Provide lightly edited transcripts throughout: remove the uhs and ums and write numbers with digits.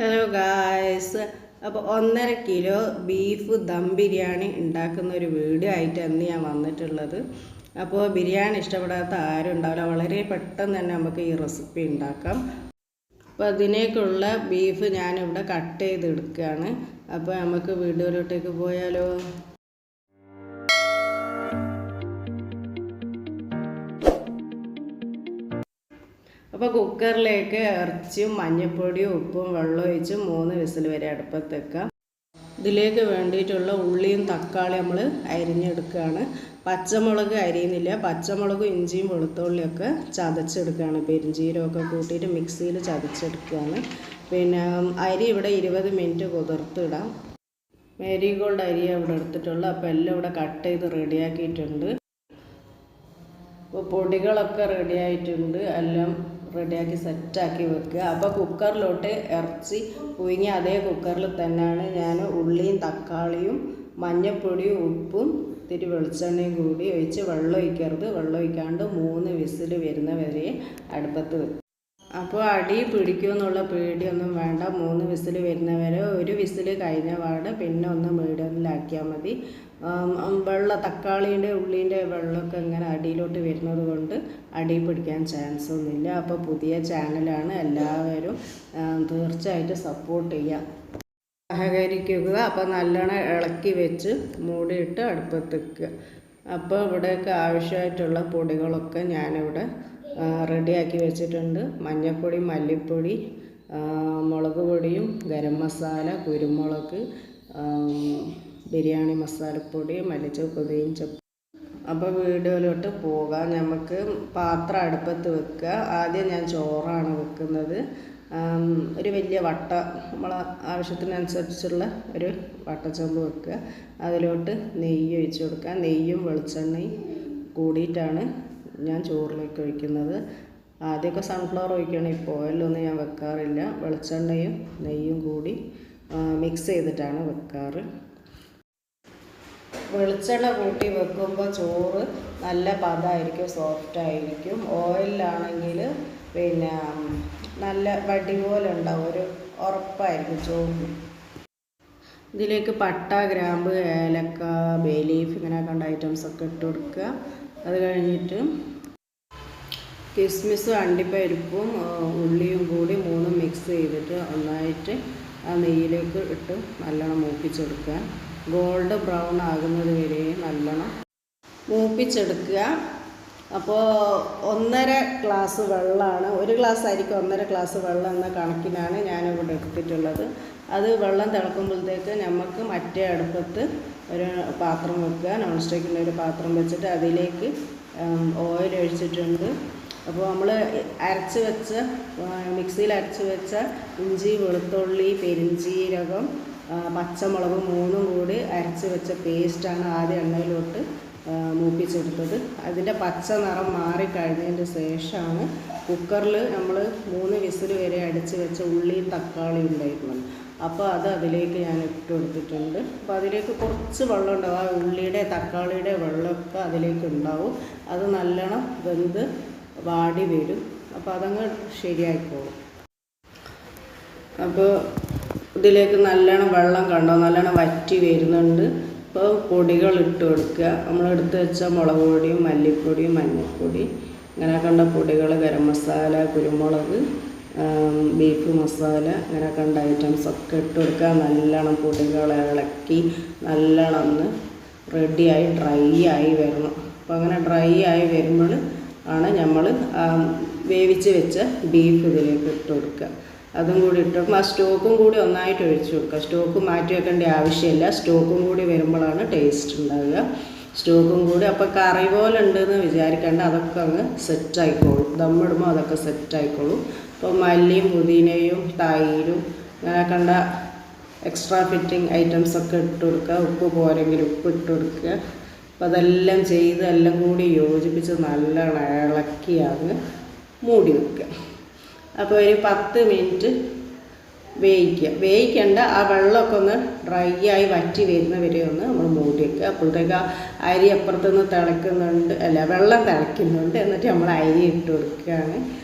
Hello guys, അപ്പോൾ 1.5 kilo beef dum biryani ഉണ്ടാക്കുന്ന ഒരു വീഡിയോ ആയിട്ടാണ് ഞാൻ വന്നിട്ടുള്ളത്. അപ്പോൾ ബിരിയാണി ഇഷ്ടപ്പെടാത്ത ആരും ഉണ്ടാവില്ല, വളരെ പെട്ടെന്ന് തന്നെ നമുക്ക് ഈ റെസിപ്പി ഉണ്ടാക്കാം. അപ്പോൾ അതിനേക്കുള്ള ബീഫ് ഞാനിവിടെ കട്ട് ചെയ്തെടുക്കുകയാണ്. അപ്പോൾ നമുക്ക് വീഡിയോയിലോട്ടേക്ക് പോയാലോ. അപ്പോൾ കുക്കറിലേക്ക് ഇറച്ചിയും മഞ്ഞൾപ്പൊടിയും ഉപ്പും വെള്ളം ഒഴിച്ച് 3 വിസിൽ വരെ അടുപ്പത്ത് വെക്കാം. ഇതിലേക്ക് വേണ്ടിയിട്ടുള്ള ഉള്ളിയും തക്കാളിയും നമ്മൾ അരിഞ്ഞെടുക്കുകയാണ്. പച്ചമുളക് അരിയുന്നില്ല, പച്ചമുളകും ഇഞ്ചിയും വെളുത്തുള്ളിയൊക്കെ ചതച്ചെടുക്കുകയാണ്. പെരിഞ്ചീരമൊക്കെ കൂട്ടിയിട്ട് മിക്സിയിൽ ചതച്ചെടുക്കുകയാണ്. പിന്നെ അരി ഇവിടെ 20 മിനിറ്റ് കുതിർത്തിടാം. മേരിഗോൾഡ് അരി ഇവിടെ എടുത്തിട്ടുള്ളൂ. അപ്പോൾ എല്ലാം ഇവിടെ കട്ട് ചെയ്ത് റെഡിയാക്കിയിട്ടുണ്ട്. അപ്പോൾ പൊടികളൊക്കെ റെഡിയായിട്ടുണ്ട്, എല്ലാം റെഡിയാക്കി സെറ്റാക്കി വെക്കുക. അപ്പോൾ കുക്കറിലോട്ട് ഇറച്ചി പുഴുങ്ങി അതേ കുക്കറിൽ തന്നെയാണ് ഞാൻ ഉള്ളിയും തക്കാളിയും മഞ്ഞൾപ്പൊടിയും ഉപ്പും ഇത്തിരി വെളിച്ചെണ്ണയും കൂടി ഒഴിച്ച് വെള്ളം ഒഴിക്കരുത്. വെള്ളം ഒഴിക്കാണ്ട് 3 വിസിൽ വരുന്നവരെ അടുപ്പത്ത് വെക്കും. അപ്പോൾ അടി പിടിക്കുമെന്നുള്ള പേടിയൊന്നും വേണ്ട. 3 വിസിൽ വരുന്നവരെ, 1 വിസിൽ കഴിഞ്ഞ പാട് പിന്നെ ഒന്ന് മീഡിയമിലാക്കിയാൽ മതി. തക്കാളീൻ്റെ ഉള്ളീൻ്റെ വെള്ളമൊക്കെ ഇങ്ങനെ അടിയിലോട്ട് വരുന്നത് കൊണ്ട് അടി പിടിക്കാൻ ചാൻസ് ഒന്നുമില്ല. അപ്പോൾ പുതിയ ചാനലാണ്, എല്ലാവരും തീർച്ചയായിട്ടും സപ്പോർട്ട് ചെയ്യുക, സഹകരിക്കുക. അപ്പോൾ നല്ലോണം ഇളക്കി വെച്ച് മൂടിയിട്ട് അടുപ്പത്ത് വെക്കുക. അപ്പോൾ ഇവിടേക്ക് ആവശ്യമായിട്ടുള്ള പൊടികളൊക്കെ ഞാനിവിടെ റെഡിയാക്കി വെച്ചിട്ടുണ്ട്. മഞ്ഞൾപ്പൊടി, മല്ലിപ്പൊടി, മുളക് പൊടിയും ഗരം മസാല, കുരുമുളക്, ബിരിയാണി മസാലപ്പൊടി, മല്ലിച്ചപ്പ്, പുതിയും ചപ്പ്. അപ്പോൾ വീഡിയോയിലോട്ട് പോകാം. നമുക്ക് പാത്രം അടുപ്പത്ത് വെക്കുക. ആദ്യം ഞാൻ ചോറാണ് വെക്കുന്നത്. ഒരു വലിയ വട്ട, നമ്മളെ ആവശ്യത്തിനനുസരിച്ചുള്ള ഒരു വട്ടച്ചമ്പ് വെക്കുക. അതിലോട്ട് നെയ്യ് ഒഴിച്ച് കൊടുക്കുക. നെയ്യും വെളിച്ചെണ്ണയും കൂടിയിട്ടാണ് ഞാൻ ചോറിലേക്ക് ഒഴിക്കുന്നത്. ആദ്യമൊക്കെ സൺഫ്ലവർ ഒഴിക്കണം, ഇപ്പോൾ ഓയിലൊന്നും ഞാൻ വെക്കാറില്ല. വെളിച്ചെണ്ണയും നെയ്യും കൂടി മിക്സ് ചെയ്തിട്ടാണ് വെക്കാറ്. വെളിച്ചെണ്ണ കൂട്ടി വെക്കുമ്പോൾ ചോറ് നല്ല പദമായിരിക്കും, സോഫ്റ്റായിരിക്കും. ഓയിലാണെങ്കിൽ പിന്നെ നല്ല വടി പോലെ ഉണ്ടാവും, ഒരു ഉറപ്പായിരിക്കും ചോറിന്. ഇതിലേക്ക് പട്ട, ഗ്രാമ്പ്, ഏലക്ക, ബേ ലീഫ് ഇങ്ങനെ കണ്ട ഐറ്റംസൊക്കെ ഇട്ട് കൊടുക്കുക. അത് കഴിഞ്ഞിട്ട് കിസ്മിസും അണ്ടിപ്പരിപ്പും ഉള്ളിയും കൂടി 3 മിക്സ് ചെയ്തിട്ട് ഒന്നായിട്ട് ആ നെയ്യിലേക്ക് ഇട്ട് നല്ലോണം മൂപ്പിച്ചെടുക്കുക. ഗോൾഡ് ബ്രൗൺ ആകുന്നത് വരെ നല്ലോണം മൂപ്പിച്ചെടുക്കുക. അപ്പോൾ 1.5 ഗ്ലാസ് വെള്ളമാണ്, 1 ഗ്ലാസ് അരിക്ക് 1.5 ഗ്ലാസ് വെള്ളം എന്ന കണക്കിനാണ് ഞാനിവിടെ എടുത്തിട്ടുള്ളത്. അത് വെള്ളം തിളക്കുമ്പോഴത്തേക്ക് നമുക്ക് മറ്റേ അടുപ്പത്ത് ഒരു പാത്രം വെക്കുക. നോൺ സ്റ്റിക്കിൻ്റെ ഒരു പാത്രം വെച്ചിട്ട് അതിലേക്ക് ഓയിൽ ഒഴിച്ചിട്ടുണ്ട്. അപ്പോൾ നമ്മൾ അരച്ച് വെച്ച, മിക്സിയിൽ അരച്ച് വെച്ച ഇഞ്ചി, വെളുത്തുള്ളി, പെരിഞ്ചീരകം, പച്ചമുളക് 3 കൂടി അരച്ച് വെച്ച പേസ്റ്റാണ് ആദ്യം എണ്ണയിലോട്ട് മൂപ്പിച്ചെടുത്തത്. അതിൻ്റെ പച്ച നിറം മാറിക്കഴിഞ്ഞതിൻ്റെ ശേഷമാണ് കുക്കറിൽ നമ്മൾ 3 വിസിൽ വരെ അടിച്ച് വെച്ച ഉള്ളിയും തക്കാളിയും ഉണ്ടായിരുന്നു. അപ്പോൾ അത് അതിലേക്ക് ഞാൻ ഇട്ട് കൊടുത്തിട്ടുണ്ട്. അപ്പോൾ അതിലേക്ക് കുറച്ച് വെള്ളം ഉണ്ടാവും, ആ ഉള്ളിയുടെ തക്കാളിയുടെ വെള്ളമൊക്കെ അതിലേക്ക് ഉണ്ടാവും. അത് നല്ലോണം വെന്ത് വാടി വരും. അപ്പോൾ അതങ്ങ് ശരിയായിക്കോളും. അപ്പോൾ ഇതിലേക്ക് നല്ലോണം വെള്ളം കണ്ടോ, നല്ലോണം വറ്റി വരുന്നുണ്ട്. അപ്പോൾ പൊടികൾ ഇട്ട് കൊടുക്കുക. നമ്മളെടുത്ത് വെച്ച മുളക് പൊടിയും മല്ലിപ്പൊടിയും മഞ്ഞൾപ്പൊടി ഇങ്ങനെ കണ്ട പൊടികൾ, ഗരം മസാല, കുരുമുളക്, ബീഫ് മസാല ഇങ്ങനെ കണ്ട ഐറ്റംസൊക്കെ ഇട്ട് കൊടുക്കുക. നല്ലോണം പൊടികൾ ഇളക്കി നല്ലോണം ഒന്ന് റെഡിയായി ഡ്രൈ ആയി വരണം. അപ്പോൾ അങ്ങനെ ഡ്രൈ ആയി വരുമ്പോൾ ആണ് നമ്മൾ വേവിച്ച് വെച്ച ബീഫ് ഇതിലേക്ക് ഇട്ട് കൊടുക്കുക. അതും കൂടി ഇട്ട് കൊടുക്കും. ആ സ്റ്റോക്കും കൂടി ഒന്നായിട്ട് ഒഴിച്ച് കൊടുക്കുക. സ്റ്റോക്ക് മാറ്റി വെക്കേണ്ട ആവശ്യമില്ല, സ്റ്റോക്കും കൂടി വരുമ്പോഴാണ് ടേസ്റ്റ് ഉണ്ടാവുക. സ്റ്റോക്കും കൂടി അപ്പോൾ കറി പോലെ ഉണ്ടെന്ന് വിചാരിക്കേണ്ട, അതൊക്കെ അങ്ങ് സെറ്റായിക്കോളും. ദമ്മിടുമ്പോൾ അതൊക്കെ സെറ്റായിക്കോളും. അപ്പോൾ മല്ലിയും പുതിനയും തൈരും അങ്ങനെ കണ്ട എക്സ്ട്രാ ഫിറ്റിംഗ് ഐറ്റംസൊക്കെ ഇട്ട് കൊടുക്കുക. ഉപ്പ് പോരെങ്കിൽ ഉപ്പ് ഇട്ട് കൊടുക്കുക. അപ്പോൾ അതെല്ലാം ചെയ്ത് എല്ലാം കൂടി യോജിപ്പിച്ച് നല്ലോണം ഇളക്കി അങ്ങ് മൂടി വെക്കുക. അപ്പോൾ ഒരു 10 മിനിറ്റ് വേവിക്കേണ്ട. ആ വെള്ളമൊക്കെ ഒന്ന് ഡ്രൈ ആയി വറ്റി വരുന്നവരെ ഒന്ന് നമ്മൾ മൂടി വെക്കുക. അപ്പോഴത്തേക്ക് ആ അരി അപ്പുറത്തുനിന്ന് തിളയ്ക്കുന്നുണ്ട്, വെള്ളം തിളയ്ക്കുന്നുണ്ട്. എന്നിട്ട് നമ്മൾ അരി ഇട്ട് കൊടുക്കുകയാണ്.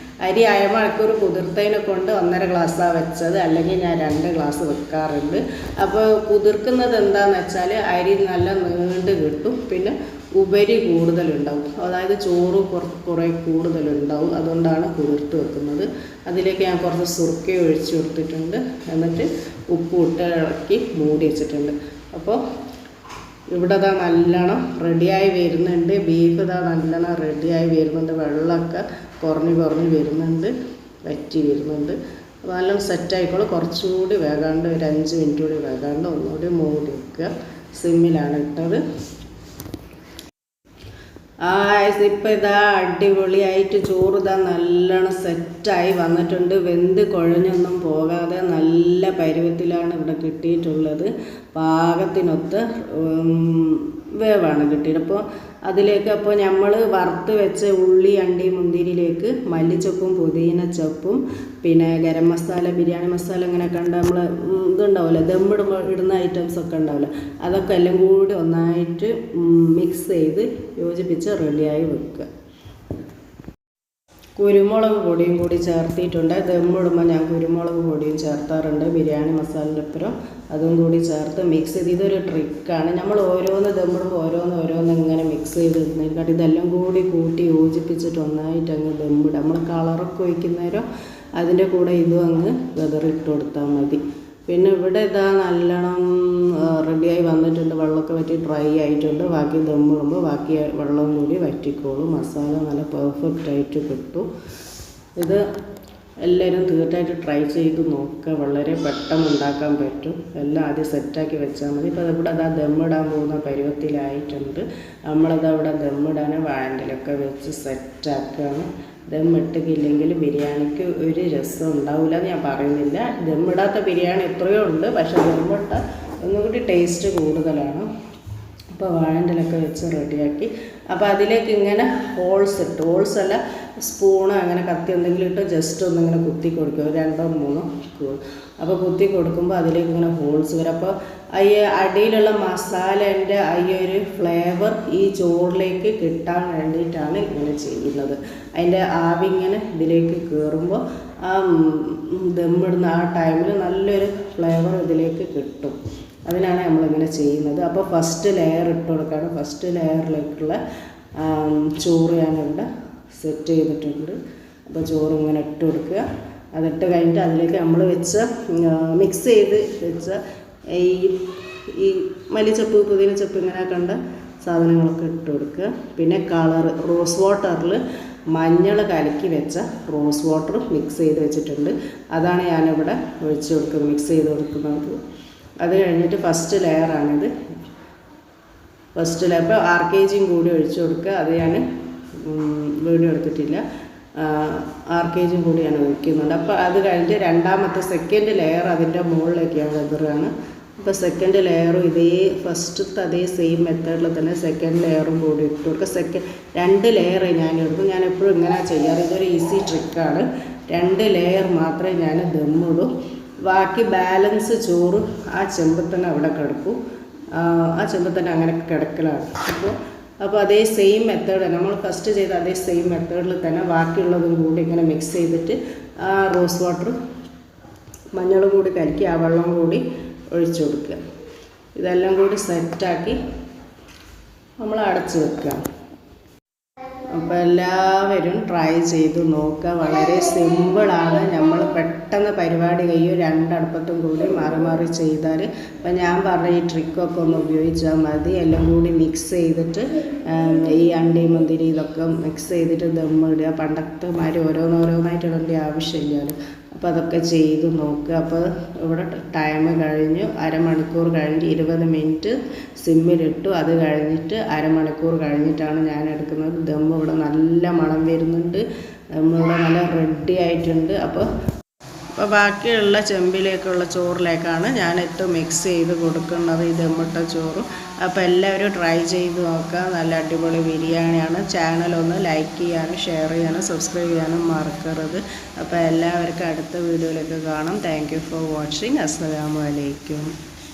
അരി അരമണിക്കൂർ കുതിർത്തതിനെ കൊണ്ട് 1.5 ഗ്ലാസ്സാണ് വെച്ചത്, അല്ലെങ്കിൽ ഞാൻ 2 ഗ്ലാസ് വെക്കാറുണ്ട്. അപ്പോൾ കുതിർക്കുന്നത് എന്താണെന്ന് വെച്ചാൽ അരി നല്ല നീണ്ട് കിട്ടും, പിന്നെ ഉപരി കൂടുതലുണ്ടാവും, അതായത് ചോറ് കുറേ കൂടുതലുണ്ടാവും. അതുകൊണ്ടാണ് കുതിർത്ത് വെക്കുന്നത്. അതിലേക്ക് ഞാൻ കുറച്ച് സുർക്ക ഒഴിച്ച് കൊടുത്തിട്ടുണ്ട്, എന്നിട്ട് ഉപ്പ് ഇട്ട് ഇളക്കി മൂടി വെച്ചിട്ടുണ്ട്. അപ്പോൾ ഇവിടെ ഇതാ നല്ലോണം റെഡിയായി വരുന്നുണ്ട്. ബീഫ് ഇതാ നല്ലോണം റെഡിയായി വരുന്നുണ്ട്. വെള്ളമൊക്കെ കുറഞ്ഞ് വരുന്നുണ്ട്, വറ്റി വരുന്നുണ്ട്. നല്ലോണം സെറ്റായിക്കോളും. കുറച്ചുകൂടി വേകാണ്ട് ഒരു 5 മിനിറ്റ് കൂടി വേകാണ്ട് ഒന്നുകൂടി മൂടി വെക്കുക. സിമ്മിലാണ് ഇട്ടത്. ഇപ്പം ഇതാ അടിപൊളിയായിട്ട് ചോറ് ഇതാ നല്ലോണം സെറ്റായി വന്നിട്ടുണ്ട്. വെന്ത് കുഴഞ്ഞൊന്നും പോകാതെ നല്ല പരുവത്തിലാണ് ഇവിടെ കിട്ടിയിട്ടുള്ളത്. പാകത്തിനൊത്ത് വേവാണ് കിട്ടിയത്. അപ്പോൾ അതിലേക്ക് നമ്മൾ വറുത്ത് വെച്ച ഉള്ളി, അണ്ടി, മുന്തിരിയിലേക്ക് മല്ലിച്ചപ്പും പുതിനച്ചപ്പും പിന്നെ ഗരം മസാല, ബിരിയാണി മസാല ഇങ്ങനെയൊക്കെ ഉണ്ട്. നമ്മൾ ഇതുണ്ടാവില്ല, ദമ്മിടുമ്പോൾ ഇടുന്ന ഐറ്റംസൊക്കെ ഉണ്ടാവില്ല, അതൊക്കെ എല്ലാം കൂടി ഒന്നായിട്ട് മിക്സ് ചെയ്ത് യോജിപ്പിച്ച് റെഡിയായി വെക്കുക. കുരുമുളക് പൊടിയും കൂടി ചേർത്തിട്ടുണ്ട്. ദമ്മിടുമ്പോൾ ഞാൻ കുരുമുളക് പൊടിയും ചേർത്താറുണ്ട്, ബിരിയാണി മസാലയ്ക്കൊപ്പം അതും കൂടി ചേർത്ത് മിക്സ് ചെയ്ത്. ഇതൊരു ട്രിക്കാണ്. നമ്മൾ ഓരോന്ന് ദമ്മിടുമ്പോൾ ഓരോന്ന് ഇങ്ങനെ മിക്സ് ചെയ്തിരുന്നേക്കാട്ട് ഇതെല്ലാം കൂടി കൂട്ടി യോജിപ്പിച്ചിട്ട് ഒന്നായിട്ട് അങ്ങ് ദമ്മിടുക. നമ്മൾ കളറൊക്കെ ഒഴിക്കുന്നേരം അതിൻ്റെ കൂടെ ഇതും അങ്ങ് വെതറിട്ട് കൊടുത്താൽ മതി. പിന്നെ ഇവിടെ ഇതാ നല്ലോണം റെഡിയായി വന്നിട്ടുണ്ട്. വെള്ളമൊക്കെ വറ്റി ഡ്രൈ ആയിട്ടുണ്ട്. ബാക്കി ദമ്മിടുമ്പോൾ ബാക്കി വെള്ളം കൂടി വറ്റിക്കോളും. മസാല നല്ല പെർഫെക്റ്റ് ആയിട്ട് കിട്ടും. ഇത് എല്ലാവരും തീർച്ചയായിട്ടും ട്രൈ ചെയ്ത് നോക്കുക. വളരെ പെട്ടെന്ന് ഉണ്ടാക്കാൻ പറ്റും. എല്ലാം ആദ്യം സെറ്റാക്കി വെച്ചാൽ മതി. ഇപ്പോൾ ഇവിടെ അതാ ദമ്മിടാൻ പോകുന്ന പരുവത്തിലായിട്ടുണ്ട്. നമ്മളത് അവിടെ ദമ്മിടാൻ വാഴൻ്റെലൊക്കെ വെച്ച് സെറ്റാക്കുകയാണ്. ദമ്മിട്ടില്ലെങ്കിൽ ബിരിയാണിക്ക് ഒരു രസം ഉണ്ടാവില്ല എന്ന് ഞാൻ പറയുന്നില്ല. ദമ്മിടാത്ത ബിരിയാണി എത്രയോ ഉണ്ട്, പക്ഷേ ദമ്മിട്ട ഒന്നുകൂടി ടേസ്റ്റ് കൂടുതലാണ്. അപ്പോൾ വാഴൻ്റെലൊക്കെ വെച്ച് റെഡിയാക്കി. അപ്പോൾ അതിലേക്ക് ഇങ്ങനെ ഹോൾസ് അല്ല, സ്പൂണ് അങ്ങനെ കത്തി എന്തെങ്കിലും ഇട്ട് ജസ്റ്റ് ഒന്നിങ്ങനെ കുത്തി കൊടുക്കുക, 2-3. അപ്പോൾ കുത്തി കൊടുക്കുമ്പോൾ അതിലേക്ക് ഇങ്ങനെ ഹോൾസ് വരും. അപ്പോൾ അടിയിലുള്ള മസാലേൻ്റെ ഒരു ഫ്ലേവർ ഈ ചോറിലേക്ക് കിട്ടാൻ വേണ്ടിയിട്ടാണ് ഇങ്ങനെ ചെയ്യുന്നത്. അതിൻ്റെ ആവി ഇങ്ങനെ ഇതിലേക്ക് കയറുമ്പോൾ ആ ദമ്മിടുന്ന ആ ടൈമിൽ നല്ലൊരു ഫ്ലേവർ ഇതിലേക്ക് കിട്ടും. അതിനാണ് നമ്മളിങ്ങനെ ചെയ്യുന്നത്. അപ്പോൾ ഫസ്റ്റ് ലെയർ ഇട്ട് കൊടുക്കുകയാണ്. ഫസ്റ്റ് ലെയറിലേക്കുള്ള ചോറ് ഞാനിവിടെ സെറ്റ് ചെയ്തിട്ടുണ്ട്. അപ്പോൾ ചോറ് ഇങ്ങനെ ഇട്ട് കൊടുക്കുക. അതിട്ട് കഴിഞ്ഞിട്ട് അതിലേക്ക് നമ്മൾ മിക്സ് ചെയ്ത് വെച്ച ഈ മല്ലിച്ചപ്പ്, പുതിനച്ചപ്പ് ഇങ്ങനെ കണ്ട സാധനങ്ങളൊക്കെ ഇട്ട് കൊടുക്കുക. പിന്നെ കളർ റോസ് വാട്ടറിൽ മഞ്ഞൾ കലക്കി വെച്ച റോസ് വാട്ടർ മിക്സ് ചെയ്ത് വെച്ചിട്ടുണ്ട്. അതാണ് ഞാനിവിടെ ഒഴിച്ച് കൊടുക്കുന്നത്, മിക്സ് ചെയ്ത് കൊടുക്കുന്നത്. അത് കഴിഞ്ഞിട്ട് ഫസ്റ്റ് ലെയറാണിത്. ഫസ്റ്റ് ലെയർ ഇപ്പോൾ RKG കൂടി ഒഴിച്ച് കൊടുക്കുക. അത് ഞാൻ വീഡിയോ എടുത്തിട്ടില്ല. RKG കൂടി ഞാൻ ഒഴിക്കുന്നുണ്ട്. അപ്പോൾ അത് കഴിഞ്ഞിട്ട് രണ്ടാമത്തെ സെക്കൻഡ് ലെയർ അതിൻ്റെ മുകളിലേക്ക് ഞാൻ വെതറുകയാണ്. അപ്പോൾ സെക്കൻഡ് ലെയറും ഇതേ ഫസ്റ്റത്തെ അതേ സെയിം മെത്തേഡിൽ തന്നെ സെക്കൻഡ് ലെയറും കൂടി ഇട്ട് കൊടുക്കുക. 2 ലെയർ ഞാൻ എടുക്കും. ഞാൻ എപ്പോഴും ഇങ്ങനെ ചെയ്യാറ്. ഇതൊരു ഈസി ട്രിക്കാണ്. 2 ലെയർ മാത്രമേ ഞാൻ ദമ്മിടും. ബാക്കി ബാലൻസ് ചോറ് ആ ചെമ്പിൽ തന്നെ അവിടെ കിടക്കും. ആ ചെമ്പിൽ തന്നെ അങ്ങനെ കിടക്കലാണ്. അപ്പോൾ അതേ സെയിം മെത്തേഡ് നമ്മൾ ഫസ്റ്റ് ചെയ്ത അതേ സെയിം മെത്തേഡിൽ തന്നെ ബാക്കിയുള്ളതും കൂടി ഇങ്ങനെ മിക്സ് ചെയ്തിട്ട് ആ റോസ് വാട്ടർ, മഞ്ഞളും കൂടി കലക്കി ആ വെള്ളം കൂടി ഒഴിച്ചു കൊടുക്കുക. ഇതെല്ലാം കൂടി സെറ്റാക്കി നമ്മൾ അടച്ച് വെക്കുക. അപ്പോൾ എല്ലാവരും ട്രൈ ചെയ്ത് നോക്കുക. വളരെ സിമ്പിളാണ്. നമ്മൾ പെട്ടെന്ന് പരിപാടി കഴിയും. 2 അടുപ്പത്തും കൂടി മാറി ചെയ്താൽ. അപ്പം ഞാൻ പറഞ്ഞ ഈ ട്രിക്കൊക്കെ ഒന്ന് ഉപയോഗിച്ചാൽ മതി. എല്ലാം കൂടി മിക്സ് ചെയ്തിട്ട് ഈ അണ്ടി, മുന്തിരി ഇതൊക്കെ മിക്സ് ചെയ്തിട്ട് ദമ്മിടുക. പണ്ടത്തെ മാതിരി ഓരോന്നായിട്ട് ഇടേണ്ട ആവശ്യമില്ലല്ലോ. അപ്പോൾ അതൊക്കെ ചെയ്ത് നോക്കുക. അപ്പോൾ ഇവിടെ ടൈം കഴിഞ്ഞു. അരമണിക്കൂർ കഴിഞ്ഞ് 20 മിനിറ്റ് സിമ്മിലിട്ടു. അത് കഴിഞ്ഞിട്ട് അരമണിക്കൂർ കഴിഞ്ഞിട്ടാണ് ഞാൻ എടുക്കുന്നത്. ദം ഇവിടെ നല്ല മണം വരുന്നുണ്ട്. ദമ്മിവിടെ നല്ല റെഡി ആയിട്ടുണ്ട്. അപ്പോൾ ബാക്കിയുള്ള ചെമ്പിലേക്കുള്ള ചോറിലേക്കാണ് ഞാനിട്ട് മിക്സ് ചെയ്ത് കൊടുക്കുന്നത്, ഈ ദമ്മിട്ട ചോറും. അപ്പോൾ എല്ലാവരും ട്രൈ ചെയ്ത് നോക്കുക. നല്ല അടിപൊളി ബിരിയാണിയാണ്. ചാനലൊന്ന് ലൈക്ക് ചെയ്യാനും ഷെയർ ചെയ്യാനും സബ്സ്ക്രൈബ് ചെയ്യാനും മറക്കരുത്. അപ്പോൾ എല്ലാവർക്കും അടുത്ത വീഡിയോയിലേക്ക് കാണാം. Thank you for watching. അസ്സലാമു അലൈക്കും.